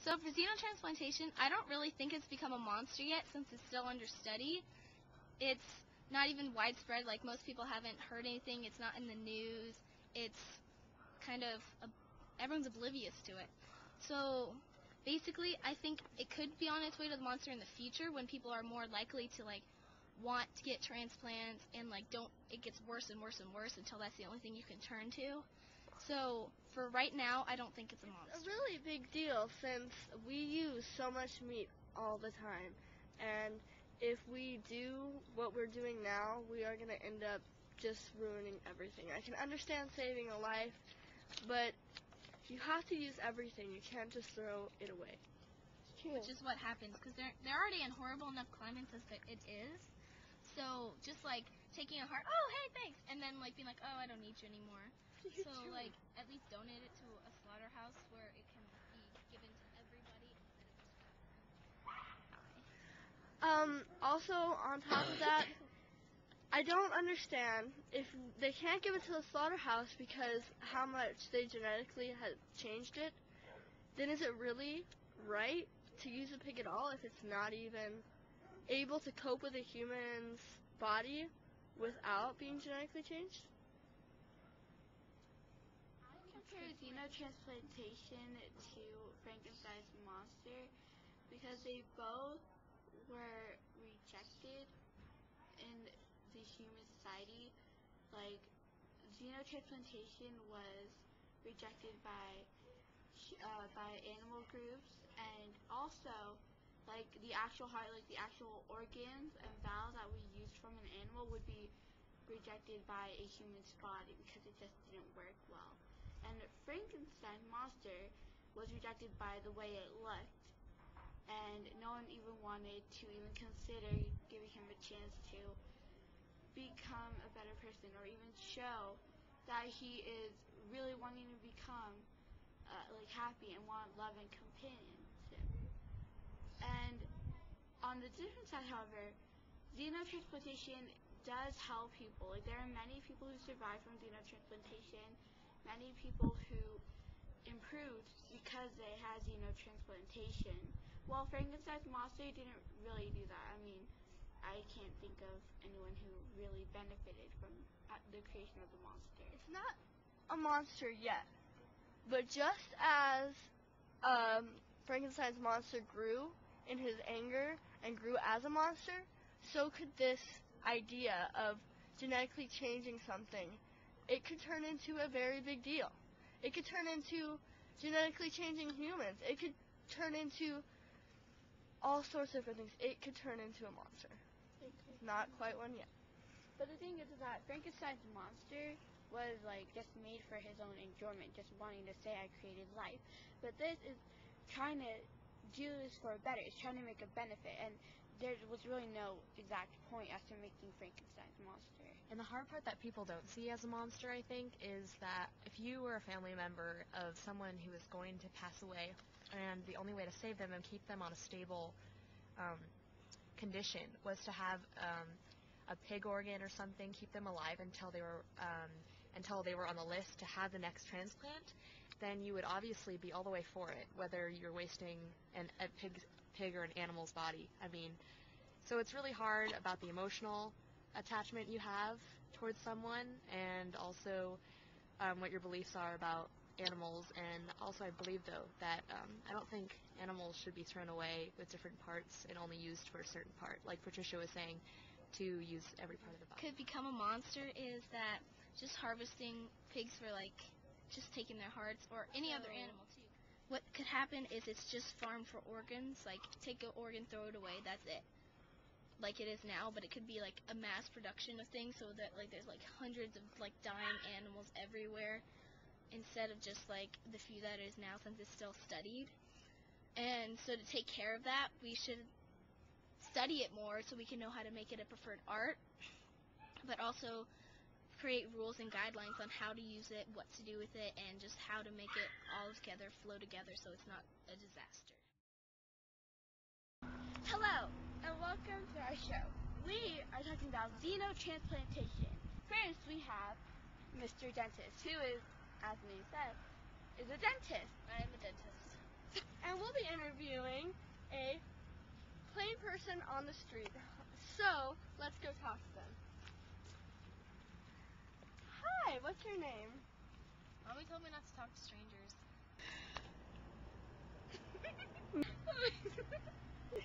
So for xenotransplantation, I don't really think it's become a monster yet since it's still under study. It's not even widespread, like most people haven't heard anything, it's not in the news, it's kind of, everyone's oblivious to it. So basically, I think it could be on its way to the monster in the future when people are more likely to want to get transplants and it gets worse and worse and worse until that's the only thing you can turn to. So for right now, I don't think it's a monster. It's a really big deal since we use so much meat all the time, and if we do what we're doing now, we are going to end up just ruining everything. I can understand saving a life, but you have to use everything. You can't just throw it away. It's true. Which is what happens, because they're already in horrible enough climates as it is. So just taking a heart, oh hey thanks, and then being oh I don't need you anymore. So at least donate it to a slaughterhouse where it can be given to everybody instead of just Also, on top of that, I don't understand if they can't give it to the slaughterhouse because how much they genetically have changed it, then is it really right to use a pig at all if it's not even able to cope with a human's body without being genetically changed? I compare xenotransplantation to Frankenstein's monster because they both were rejected in the human society. Xenotransplantation was rejected by animal groups, and also the actual heart, the actual organs and valves that we used from an animal would be rejected by a human's body because it just didn't work well. And Frankenstein's monster was rejected by the way it looked, and no one even wanted to even consider giving him a chance to become a better person or even show that he is really wanting to become happy and want love and companionship. And on the different side, however, xenotransplantation does help people. There are many people who survive from xenotransplantation, many people who improved because they had xenotransplantation. Well, Frankenstein's monster didn't really do that. I mean, I can't think of anyone who really benefited from the creation of the monster. It's not a monster yet, but just as Frankenstein's monster grew in his anger and grew as a monster, so could this idea of genetically changing something. It could turn into a very big deal. It could turn into genetically changing humans. It could turn into all sorts of different things. It could turn into a monster. Not quite one yet. But the thing is that Frankenstein's monster was just made for his own enjoyment, just wanting to say I created life. But this is trying to do this for a better. It's trying to make a benefit, and there was really no exact point as to making Frankenstein's monster. And the hard part that people don't see as a monster, I think, is that if you were a family member of someone who is going to pass away, and the only way to save them and keep them on a stable condition was to have a pig organ or something, keep them alive until they were on the list to have the next transplant, then you would obviously be all the way for it, whether you're wasting a pig or an animal's body. I mean, so it's really hard about the emotional attachment you have towards someone, and also what your beliefs are about animals. And also I believe, though, that I don't think animals should be thrown away with different parts and only used for a certain part, like Patricia was saying, to use every part of the body. Could become a monster is that just harvesting pigs for just taking their hearts, or any other animal too. What could happen is it's just farmed for organs, take an organ, throw it away, that's it. Like it is now, but it could be a mass production of things, so that there's hundreds of dying animals everywhere, instead of just the few that is now, since it's still studied. And so to take care of that, we should study it more so we can know how to make it a preferred art, but also create rules and guidelines on how to use it, what to do with it, and just how to make it all together flow together so it's not a disaster. Hello, and welcome to our show. We are talking about xenotransplantation. First, we have Mr. Dentist, who is, as the name says, is a dentist. I am a dentist. And we'll be interviewing a plain person on the street. So, let's go talk to them. Hi, what's your name? Mommy told me not to talk to strangers.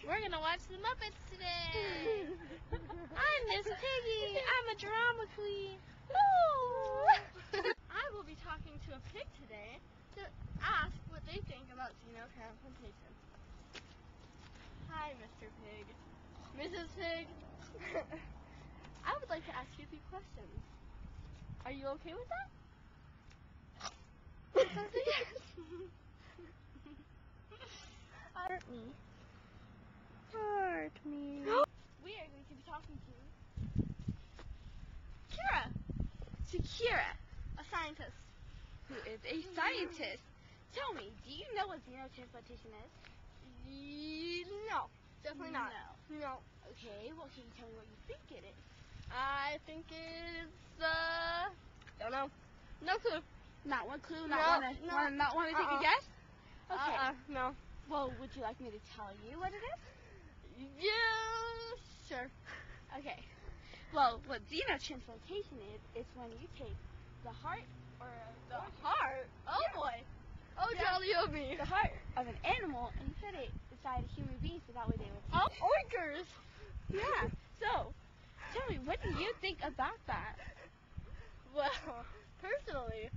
We're gonna watch the Muppets today. I'm Miss Piggy. I'm a drama queen. I will be talking to a pig today to ask what they think about xenotransplantation. Hi, Mr. Pig. Mrs. Pig. I would like to ask you a few questions. Are you okay with that? That's a yes. Hurt me. Hurt me. We are going to be talking to Kira. To Kira, a scientist. Who is a scientist. Tell me, do you know what xenotransplantation is? No, definitely not. No. Okay, well, can you tell me what you think it is? I think it's, don't know. No clue. Not one clue, No, not no. want to take a guess? Okay. No. Well, would you like me to tell you what it is? Yeah, sure. Okay. Well, what xenotransplantation is when you take the heart or The heart? Oh, Yeah. boy. Oh, Yeah. jolly of me. the heart of an animal and you put it inside a human being so that way they would Oh, oinkers. Yeah. So, tell me, what do you think about that? Well, personally,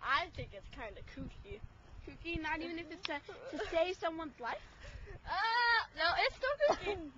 I think it's kind of kooky. Kooky, not even if it's to save someone's life? No, it's still kooky.